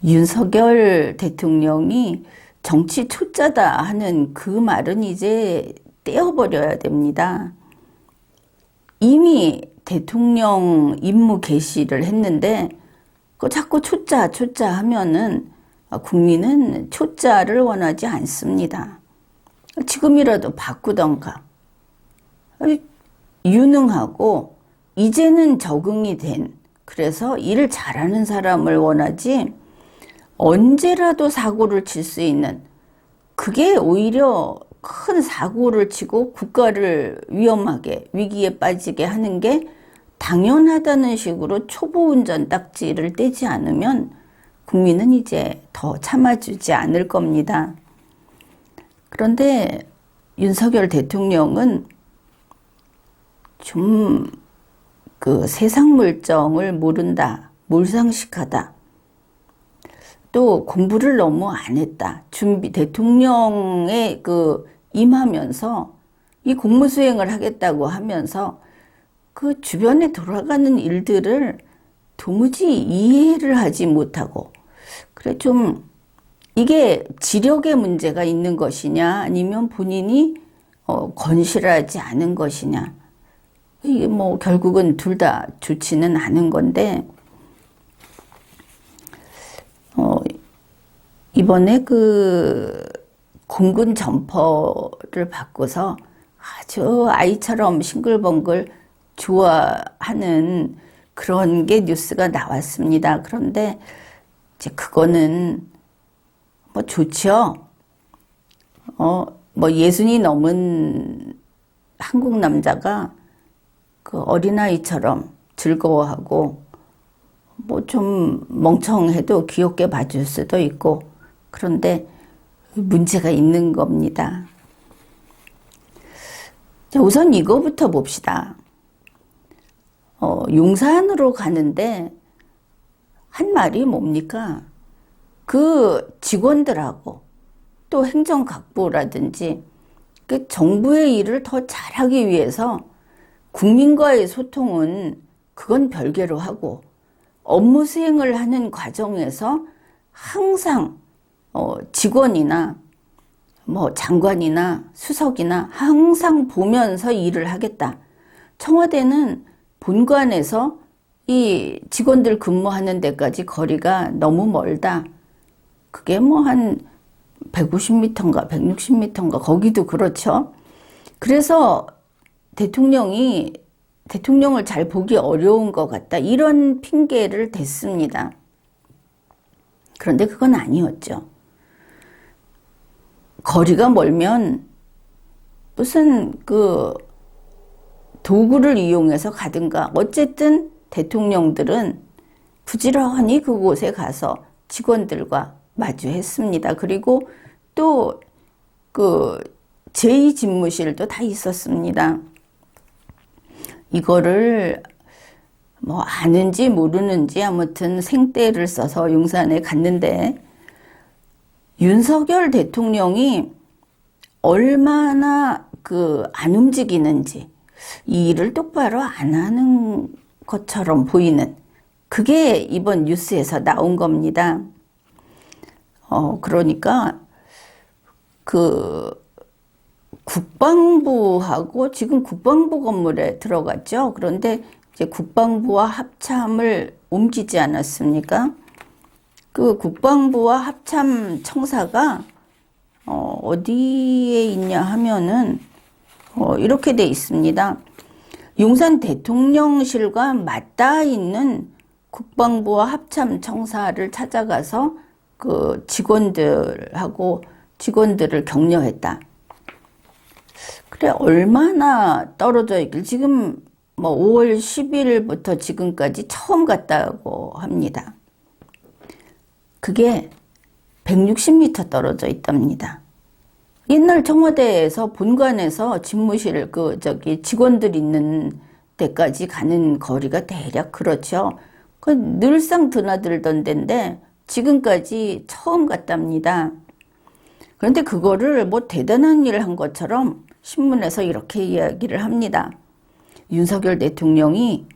윤석열 대통령이 정치 초짜다 하는 그 말은 이제 떼어버려야 됩니다. 이미 대통령 임무 개시를 했는데 자꾸 초짜 하면은 국민은 초짜를 원하지 않습니다. 지금이라도 바꾸던가. 유능하고 이제는 적응이 된, 그래서 일을 잘하는 사람을 원하지, 언제라도 사고를 칠 수 있는, 그게 오히려 큰 사고를 치고 국가를 위험하게 위기에 빠지게 하는 게 당연하다는 식으로 초보 운전 딱지를 떼지 않으면 국민은 이제 더 참아주지 않을 겁니다. 그런데 윤석열 대통령은 좀 그 세상 물정을 모른다, 몰상식하다, 또 공부를 너무 안 했다. 대통령에 임하면서 이 공무 수행을 하겠다고 하면서 그 주변에 돌아가는 일들을 도무지 이해를 하지 못하고, 그래 좀 이게 지력의 문제가 있는 것이냐, 아니면 본인이 건실하지 않은 것이냐. 이게 뭐 결국은 둘 다 좋지는 않은 건데, 이번에 공군 점퍼를 바꿔서 아주 아이처럼 싱글벙글 좋아하는 그런 게 뉴스가 나왔습니다. 그런데 이제 그거는 뭐 좋죠. 뭐 예순이 넘은 한국 남자가 그 어린아이처럼 즐거워하고 뭐 좀 멍청해도 귀엽게 봐줄 수도 있고, 그런데 문제가 있는 겁니다. 자, 우선 이거부터 봅시다. 용산으로 가는데 한 말이 뭡니까? 그 직원들하고 또 행정각부라든지 그 정부의 일을 더 잘하기 위해서 국민과의 소통은 그건 별개로 하고, 업무 수행을 하는 과정에서 항상 직원이나 뭐 장관이나 수석이나 항상 보면서 일을 하겠다. 청와대는 본관에서 이 직원들 근무하는 데까지 거리가 너무 멀다. 그게 뭐 한 150m인가 160m인가 거기도 그렇죠. 그래서 대통령을 잘 보기 어려운 것 같다, 이런 핑계를 댔습니다. 그런데 그건 아니었죠. 거리가 멀면 무슨 도구를 이용해서 가든가, 어쨌든 대통령들은 부지런히 그곳에 가서 직원들과 마주했습니다. 그리고 또 제2집무실도 다 있었습니다. 이거를 뭐 아는지 모르는지 아무튼 생떼를 써서 용산에 갔는데, 윤석열 대통령이 얼마나 안 움직이는지, 이 일을 똑바로 안 하는 것처럼 보이는, 그게 이번 뉴스에서 나온 겁니다. 그러니까 국방부하고 지금 국방부 건물에 들어갔죠. 그런데 이제 국방부와 합참을 옮기지 않았습니까? 그 국방부와 합참 청사가 어디에 있냐 하면은 이렇게 돼 있습니다. 용산 대통령실과 맞닿아 있는 국방부와 합참 청사를 찾아가서 그 직원들을 격려했다. 그래, 얼마나 떨어져 있길. 지금 뭐 5월 10일부터 지금까지 처음 갔다고 합니다. 그게 160m 떨어져 있답니다. 옛날 청와대에서 본관에서 집무실 직원들 있는 데까지 가는 거리가 대략 그렇죠. 늘상 드나들던 데인데 지금까지 처음 갔답니다. 그런데 그거를 뭐 대단한 일을 한 것처럼 신문에서 이렇게 이야기를 합니다. 윤석열 대통령이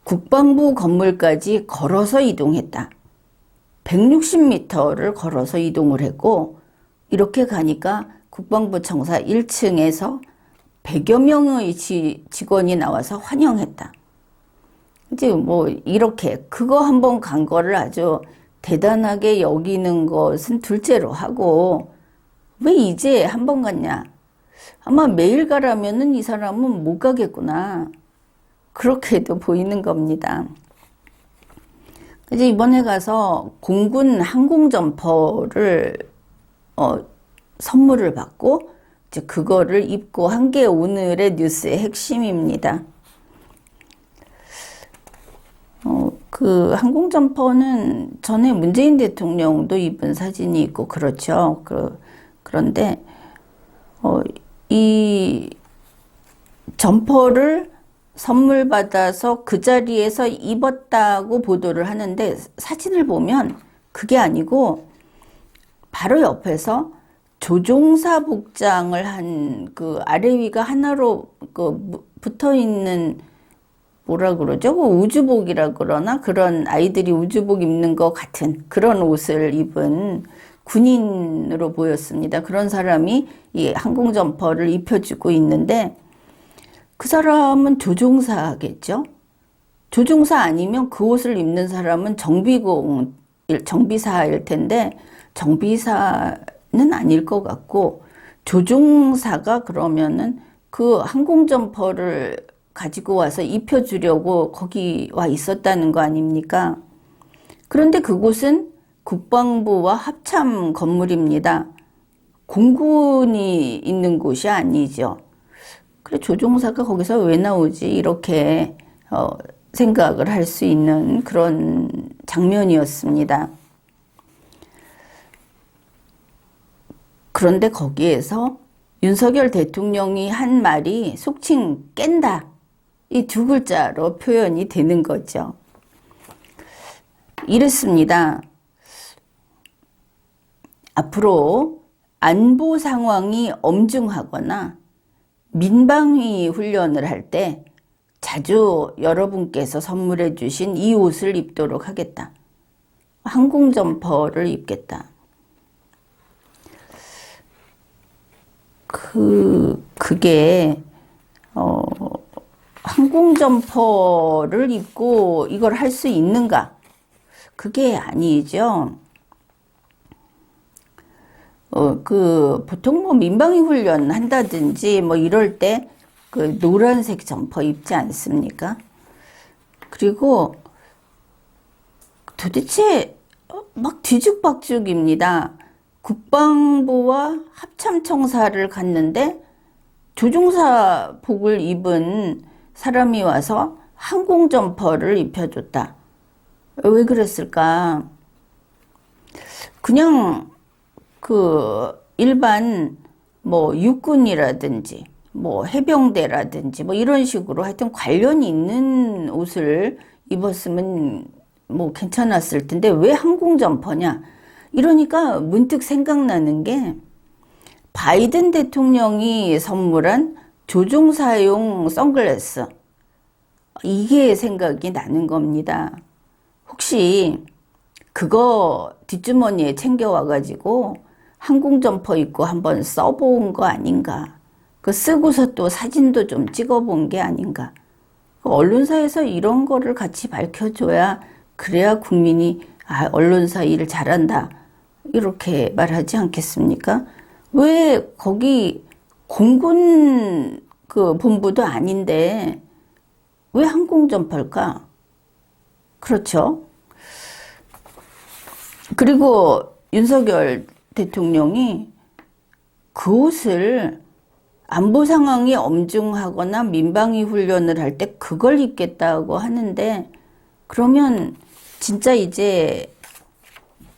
국방부 건물까지 걸어서 이동했다. 160m를 걸어서 이동을 했고, 이렇게 가니까 국방부 청사 1층에서 100여 명의 직원이 나와서 환영했다. 이제 뭐 이렇게 그거 한번 간 거를 아주 대단하게 여기는 것은 둘째로 하고, 왜 이제 한 번 갔냐? 아마 매일 가라면은 이 사람은 못 가겠구나. 그렇게도 보이는 겁니다. 이제 이번에 가서 공군 항공점퍼를 선물을 받고 이제 그거를 입고 한 게 오늘의 뉴스의 핵심입니다. 그 항공점퍼는 전에 문재인 대통령도 입은 사진이 있고 그렇죠. 그런데 이 점퍼를 선물 받아서 그 자리에서 입었다고 보도를 하는데, 사진을 보면 그게 아니고 바로 옆에서 조종사 복장을 한 그 아래 위가 하나로 붙어 있는, 뭐라 그러죠? 우주복이라 그러나, 그런 아이들이 우주복 입는 것 같은 그런 옷을 입은 군인으로 보였습니다. 그런 사람이 이 항공점퍼를 입혀주고 있는데, 그 사람은 조종사겠죠? 조종사 아니면 그 옷을 입는 사람은 정비사일 텐데, 정비사는 아닐 것 같고, 조종사가 그러면은 그 항공점퍼를 가지고 와서 입혀주려고 거기 와 있었다는 거 아닙니까? 그런데 그곳은 국방부와 합참 건물입니다. 공군이 있는 곳이 아니죠. 그래, 조종사가 거기서 왜 나오지? 이렇게 생각을 할 수 있는 그런 장면이었습니다. 그런데 거기에서 윤석열 대통령이 한 말이 속칭 깬다, 이 두 글자로 표현이 되는 거죠. 이랬습니다. 앞으로 안보 상황이 엄중하거나 민방위 훈련을 할 때 자주 여러분께서 선물해 주신 이 옷을 입도록 하겠다. 항공점퍼를 입겠다. 그게 항공점퍼를 입고 이걸 할 수 있는가? 그게 아니죠. 보통 민방위 훈련 한다든지 이럴 때 그 노란색 점퍼 입지 않습니까? 그리고 도대체 막 뒤죽박죽입니다. 국방부와 합참청사를 갔는데 조종사복을 입은 사람이 와서 항공점퍼를 입혀줬다. 왜 그랬을까? 그냥 일반 육군이라든지 해병대라든지 이런 식으로 하여튼 관련이 있는 옷을 입었으면 괜찮았을 텐데 왜 항공점퍼냐? 이러니까 문득 생각나는 게 바이든 대통령이 선물한 조종사용 선글라스, 이게 생각이 나는 겁니다. 혹시 그거 뒷주머니에 챙겨와가지고 항공점퍼 입고 한번 써본 거 아닌가? 쓰고서 또 사진도 좀 찍어본 게 아닌가? 언론사에서 이런 거를 같이 밝혀줘야, 그래야 국민이 언론사 일 잘한다, 이렇게 말하지 않겠습니까? 왜 거기 공군 본부도 아닌데 왜 항공점퍼일까? 그렇죠? 그리고 윤석열 대통령이 그 옷을 안보 상황이 엄중하거나 민방위 훈련을 할 때 그걸 입겠다고 하는데, 그러면 진짜 이제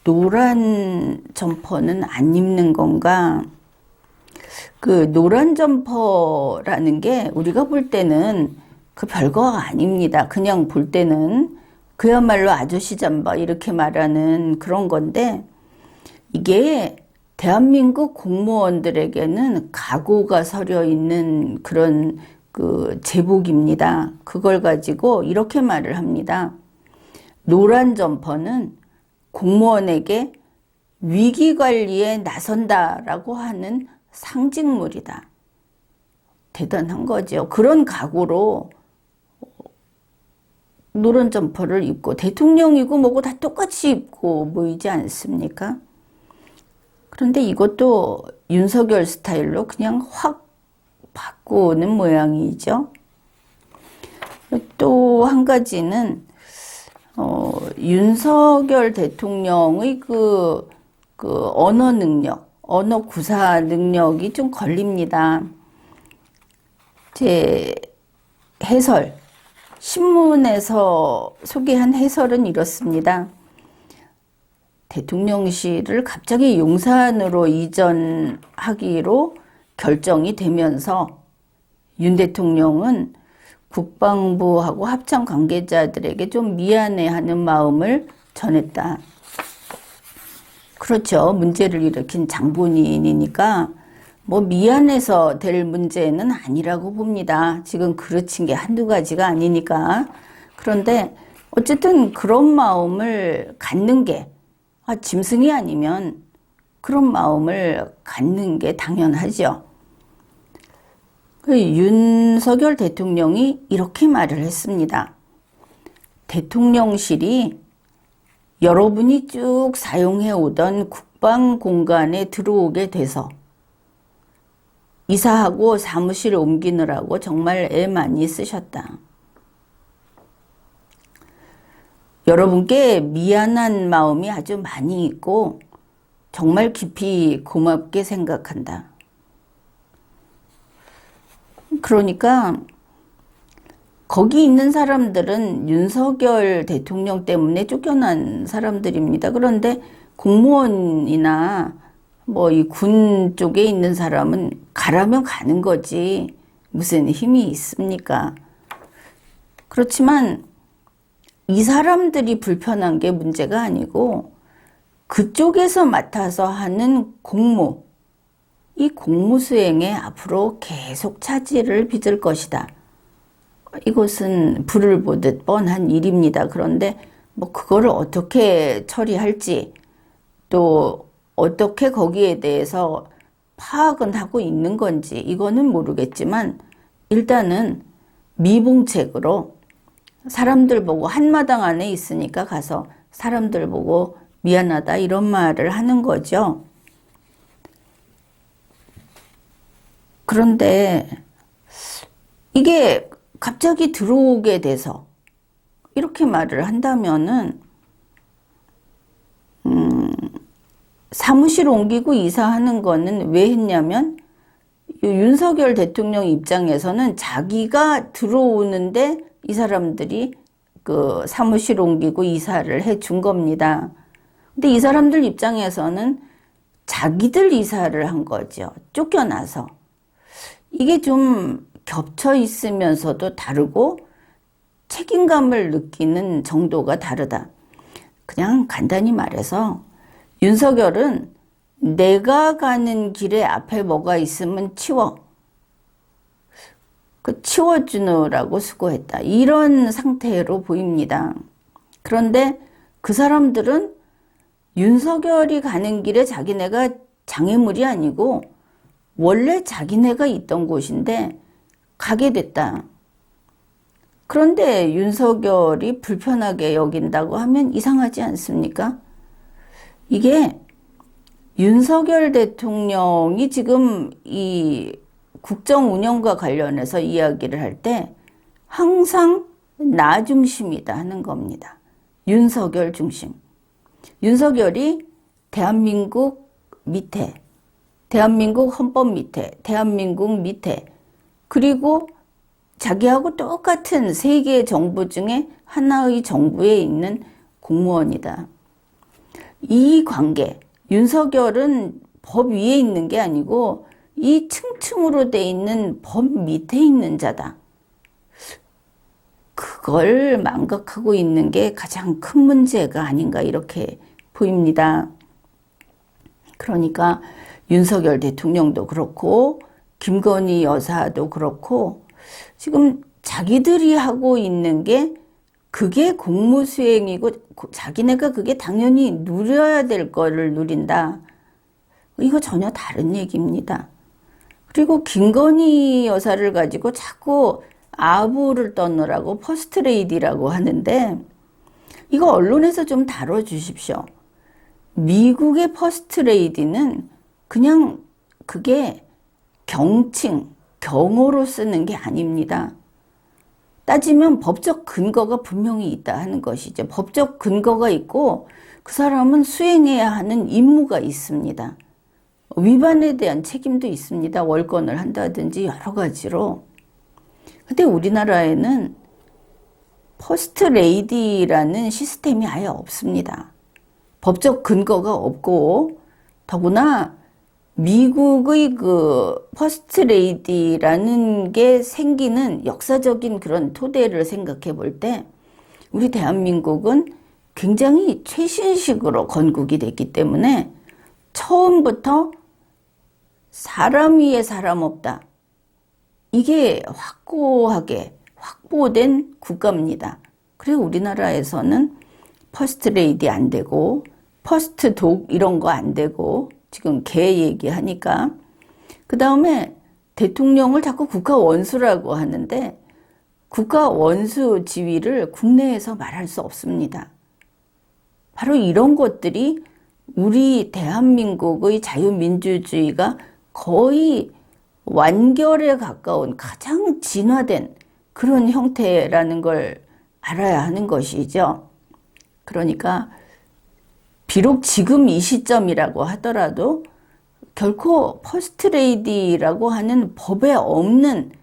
노란 점퍼는 안 입는 건가? 노란 점퍼라는 게 우리가 볼 때는 별거 아닙니다. 그냥 볼 때는 그야말로 아저씨 잠바 이렇게 말하는 그런 건데, 이게 대한민국 공무원들에게는 각오가 서려 있는 그런 제복입니다. 그걸 가지고 이렇게 말을 합니다. 노란 점퍼는 공무원에게 위기 관리에 나선다라고 하는 상징물이다. 대단한 거죠. 그런 각오로 노란 점퍼를 입고 대통령이고 뭐고 다 똑같이 입고 모이지 않습니까? 그런데 이것도 윤석열 스타일로 그냥 확 바꾸는 모양이죠. 또 한 가지는 윤석열 대통령의 그 언어 능력, 언어 구사 능력이 좀 걸립니다. 제 해설, 신문에서 소개한 해설은 이렇습니다. 대통령실을 갑자기 용산으로 이전하기로 결정이 되면서 윤 대통령은 국방부하고 합참 관계자들에게 좀 미안해하는 마음을 전했다. 그렇죠. 문제를 일으킨 장본인이니까 뭐 미안해서 될 문제는 아니라고 봅니다. 지금 그르친 게 한두 가지가 아니니까. 그런데 어쨌든 그런 마음을 갖는 게 짐승이 아니면 그런 마음을 갖는 게 당연하죠. 윤석열 대통령이 이렇게 말을 했습니다. 대통령실이 여러분이 쭉 사용해 오던 국방 공간에 들어오게 돼서 이사하고 사무실 옮기느라고 정말 애 많이 쓰셨다. 여러분께 미안한 마음이 아주 많이 있고 정말 깊이 고맙게 생각한다. 그러니까 거기 있는 사람들은 윤석열 대통령 때문에 쫓겨난 사람들입니다. 그런데 공무원이나 뭐 이 군 쪽에 있는 사람은 가라면 가는 거지 무슨 힘이 있습니까? 그렇지만 이 사람들이 불편한 게 문제가 아니고 그쪽에서 맡아서 하는 공무, 이 공무 수행에 앞으로 계속 차질을 빚을 것이다. 이것은 불을 보듯 뻔한 일입니다. 그런데 뭐 그거를 어떻게 처리할지 또 어떻게 거기에 대해서 파악은 하고 있는 건지 이거는 모르겠지만 일단은 미봉책으로 사람들 보고 한마당 안에 있으니까 가서 사람들 보고 미안하다 이런 말을 하는 거죠. 그런데 이게 갑자기 들어오게 돼서 이렇게 말을 한다면은 사무실 옮기고 이사하는 거는 왜 했냐면 윤석열 대통령 입장에서는 자기가 들어오는데 이 사람들이 그 사무실 옮기고 이사를 해 준 겁니다. 근데 이 사람들 입장에서는 자기들 이사를 한 거죠. 쫓겨나서. 이게 좀 겹쳐 있으면서도 다르고 책임감을 느끼는 정도가 다르다. 그냥 간단히 말해서 윤석열은 내가 가는 길에 앞에 뭐가 있으면 치워. 치워주느라고 수고했다. 이런 상태로 보입니다. 그런데 그 사람들은 윤석열이 가는 길에 자기네가 장애물이 아니고 원래 자기네가 있던 곳인데 가게 됐다. 그런데 윤석열이 불편하게 여긴다고 하면 이상하지 않습니까? 이게 윤석열 대통령이 지금 이 국정 운영과 관련해서 이야기를 할 때 항상 나 중심이다 하는 겁니다. 윤석열 중심. 윤석열이 대한민국 밑에, 대한민국 헌법 밑에, 대한민국 밑에, 그리고 자기하고 똑같은 세계 정부 중에 하나의 정부에 있는 공무원이다. 이 관계, 윤석열은 법 위에 있는 게 아니고 이 층층으로 돼 있는 법 밑에 있는 자다. 그걸 망각하고 있는 게 가장 큰 문제가 아닌가 이렇게 보입니다. 그러니까 윤석열 대통령도 그렇고 김건희 여사도 그렇고 지금 자기들이 하고 있는 게 그게 공무수행이고 자기네가 그게 당연히 누려야 될 거를 누린다. 이거 전혀 다른 얘기입니다. 그리고 김건희 여사를 가지고 자꾸 아부를 떠느라고 퍼스트레이디라고 하는데 이거 언론에서 좀 다뤄주십시오. 미국의 퍼스트레이디는 그냥 그게 경칭, 경호로 쓰는 게 아닙니다. 따지면 법적 근거가 분명히 있다 하는 것이죠. 법적 근거가 있고 그 사람은 수행해야 하는 임무가 있습니다. 위반에 대한 책임도 있습니다. 월권을 한다든지 여러 가지로. 근데 우리나라에는 퍼스트 레이디라는 시스템이 아예 없습니다. 법적 근거가 없고 더구나 미국의 그 퍼스트 레이디라는 게 생기는 역사적인 그런 토대를 생각해 볼 때 우리 대한민국은 굉장히 최신식으로 건국이 됐기 때문에 처음부터 사람 위에 사람 없다. 이게 확고하게 확보된 국가입니다. 그리고 우리나라에서는 퍼스트 레이디 안 되고 퍼스트 독 이런 거 안 되고 지금 개 얘기하니까 그 다음에 대통령을 자꾸 국가 원수라고 하는데 국가 원수 지위를 국내에서 말할 수 없습니다. 바로 이런 것들이 우리 대한민국의 자유민주주의가 거의 완결에 가까운 가장 진화된 그런 형태라는 걸 알아야 하는 것이죠. 그러니까 비록 지금 이 시점이라고 하더라도 결코 퍼스트레이디라고 하는 법에 없는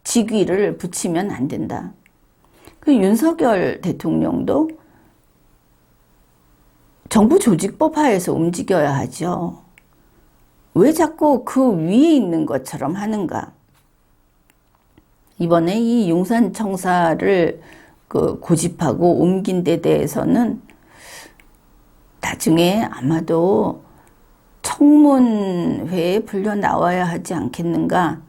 직위를 붙이면 안 된다. 그 윤석열 대통령도 정부 조직법 하에서 움직여야 하죠. 왜 자꾸 그 위에 있는 것처럼 하는가? 이번에 이 용산청사를 고집하고 옮긴 데 대해서는 나중에 아마도 청문회에 불려 나와야 하지 않겠는가?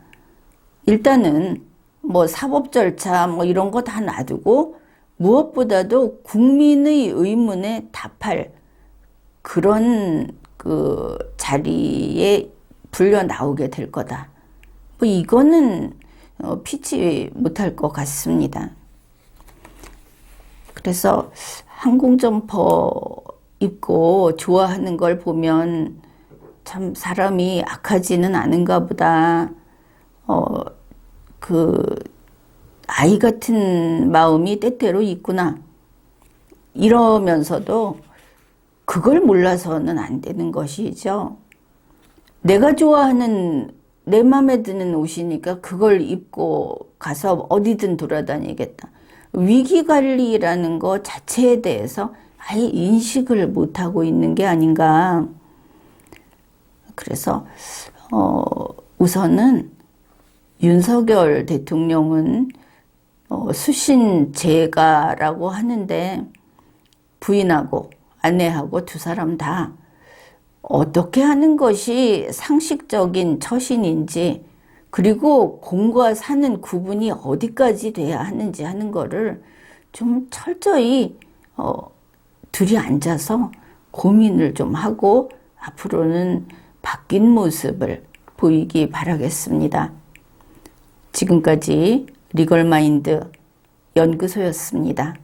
일단은 뭐 사법 절차 뭐 이런 거 다 놔두고 무엇보다도 국민의 의문에 답할 그런 그 자리에 불려 나오게 될 거다. 뭐 이거는 피치 못할 것 같습니다. 그래서 항공점퍼 입고 좋아하는 걸 보면 참 사람이 악하지는 않은가 보다. 아이 같은 마음이 때때로 있구나. 이러면서도 그걸 몰라서는 안 되는 것이죠. 내가 좋아하는 내 마음에 드는 옷이니까 그걸 입고 가서 어디든 돌아다니겠다. 위기관리라는 것 자체에 대해서 아예 인식을 못하고 있는 게 아닌가. 그래서 우선은 윤석열 대통령은 수신제가라고 하는데 부인하고 아내하고 두 사람 다 어떻게 하는 것이 상식적인 처신인지 그리고 공과 사는 구분이 어디까지 돼야 하는지 하는 거를 좀 철저히 둘이 앉아서 고민을 좀 하고 앞으로는 바뀐 모습을 보이기 바라겠습니다. 지금까지 리걸마인드 연구소였습니다.